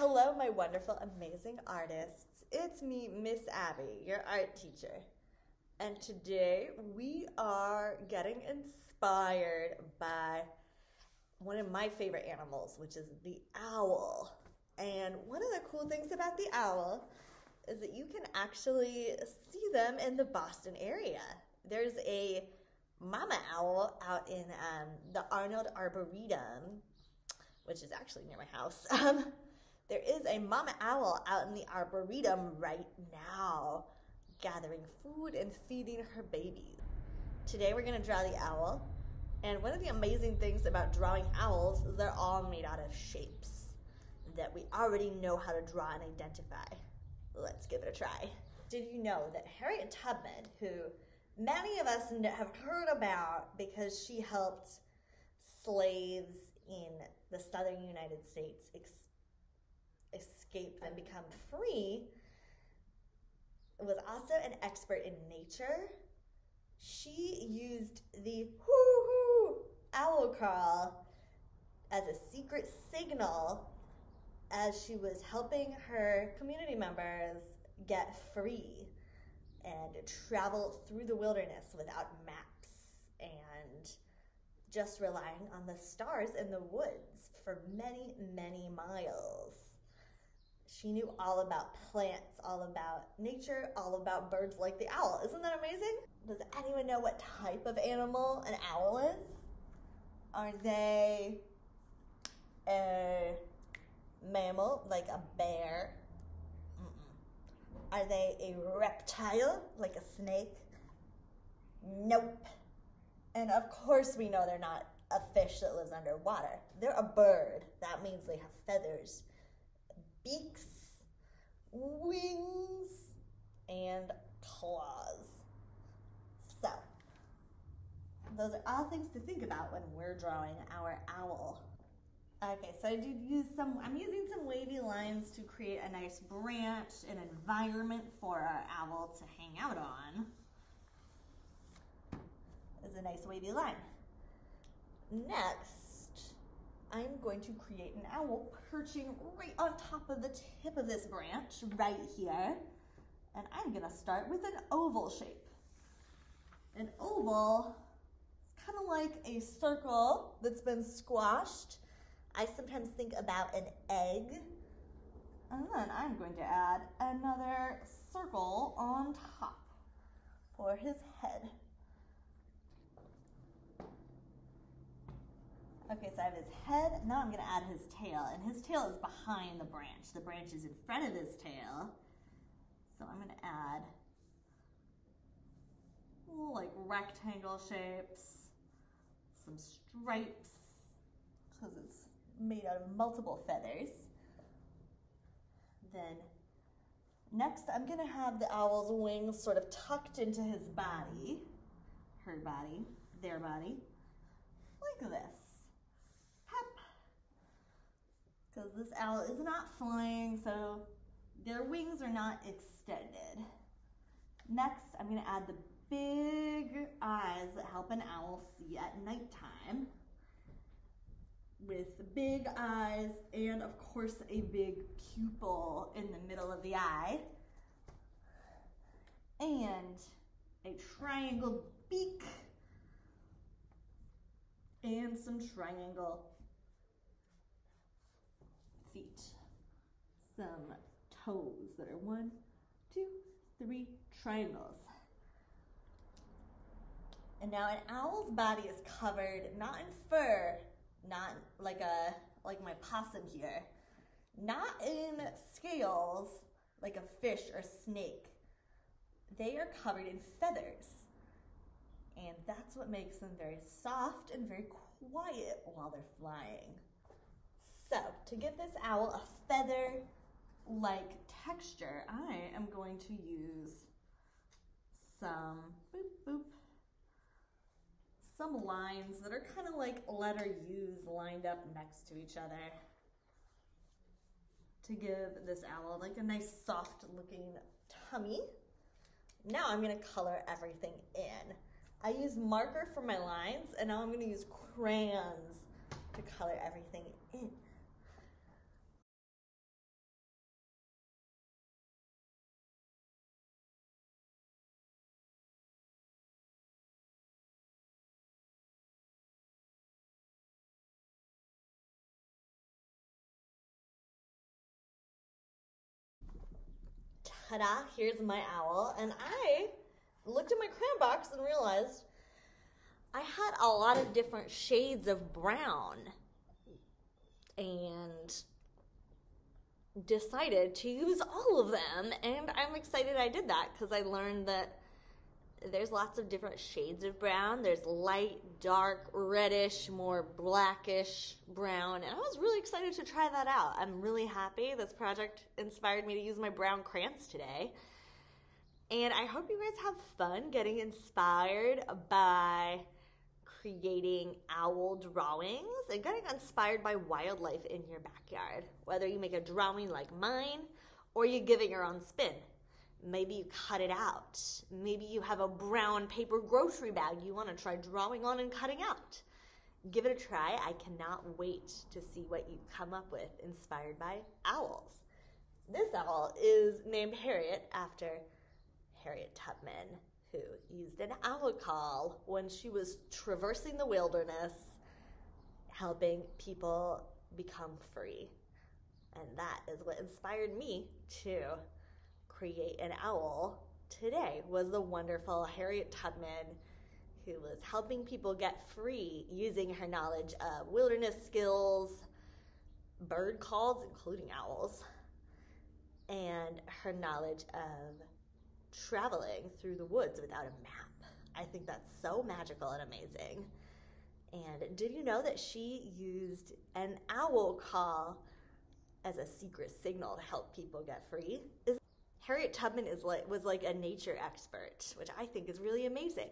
Hello, my wonderful, amazing artists. It's me, Miss Abby, your art teacher. And today we are getting inspired by one of my favorite animals, which is the owl. And one of the cool things about the owl is that you can actually see them in the Boston area. There's a mama owl out in the Arnold Arboretum, which is actually near my house. There is a mama owl out in the Arboretum right now, gathering food and feeding her babies. Today we're gonna draw the owl, and one of the amazing things about drawing owls is they're all made out of shapes that we already know how to draw and identify. Let's give it a try. Did you know that Harriet Tubman, who many of us have heard about because she helped slaves in the southern United States escape and become free, was also an expert in nature. She used the hoo-hoo owl call as a secret signal as she was helping her community members get free and travel through the wilderness without maps and just relying on the stars in the woods for many, many miles. She knew all about plants, all about nature, all about birds like the owl. Isn't that amazing? Does anyone know what type of animal an owl is? Are they a mammal, like a bear? Are they a reptile, like a snake? Nope. And of course we know they're not a fish that lives underwater. They're a bird. That means they have feathers, beaks, wings, and claws. So, those are all things to think about when we're drawing our owl. Okay, so I'm using some wavy lines to create a nice branch, an environment for our owl to hang out on. Is a nice wavy line. Next, I'm going to create an owl perching right on top of the tip of this branch, right here. And I'm gonna start with an oval shape. An oval is kind of like a circle that's been squashed. I sometimes think about an egg. And then I'm going to add another circle on top for his head. Okay, so I have his head. Now I'm gonna add his tail, and his tail is behind the branch. The branch is in front of his tail. So I'm gonna add little like rectangle shapes, some stripes, because it's made out of multiple feathers. Then next I'm gonna have the owl's wings sort of tucked into his body, her body, their body, like this. Because this owl is not flying, so their wings are not extended. Next, I'm gonna add the big eyes that help an owl see at nighttime, with big eyes and of course a big pupil in the middle of the eye, and a triangle beak, and some triangle feet, some toes that are 1, 2, 3 triangles. And now an owl's body is covered not in fur, not like my possum here, not in scales like a fish or snake. They are covered in feathers, and that's what makes them very soft and very quiet while they're flying. So, to give this owl a feather-like texture, I am going to use some some lines that are kind of like letter U's lined up next to each other to give this owl like a nice soft-looking tummy. Now I'm going to color everything in. I use marker for my lines, and now I'm going to use crayons to color everything in. ta-da, here's my owl. And I looked at my crayon box and realized I had a lot of different shades of brown and decided to use all of them. And I'm excited I did that because I learned that there's lots of different shades of brown. There's light, dark, reddish, more blackish brown. And I was really excited to try that out. I'm really happy. This project inspired me to use my brown crayons today. And I hope you guys have fun getting inspired by creating owl drawings and getting inspired by wildlife in your backyard. Whether you make a drawing like mine or you give it your own spin. Maybe you cut it out. Maybe you have a brown paper grocery bag you want to try drawing on and cutting out. Give it a try. I cannot wait to see what you come up with inspired by owls. This owl is named Harriet after Harriet Tubman, who used an owl call when she was traversing the wilderness, helping people become free. And that is what inspired me to create an owl today, was the wonderful Harriet Tubman, who was helping people get free using her knowledge of wilderness skills, bird calls, including owls, and her knowledge of traveling through the woods without a map. I think that's so magical and amazing. And did you know that she used an owl call as a secret signal to help people get free? Harriet Tubman was like a nature expert, which I think is really amazing.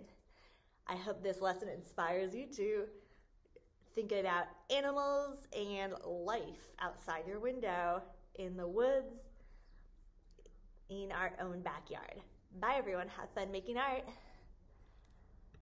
I hope this lesson inspires you to think about animals and life outside your window, in the woods, in our own backyard. Bye everyone, have fun making art.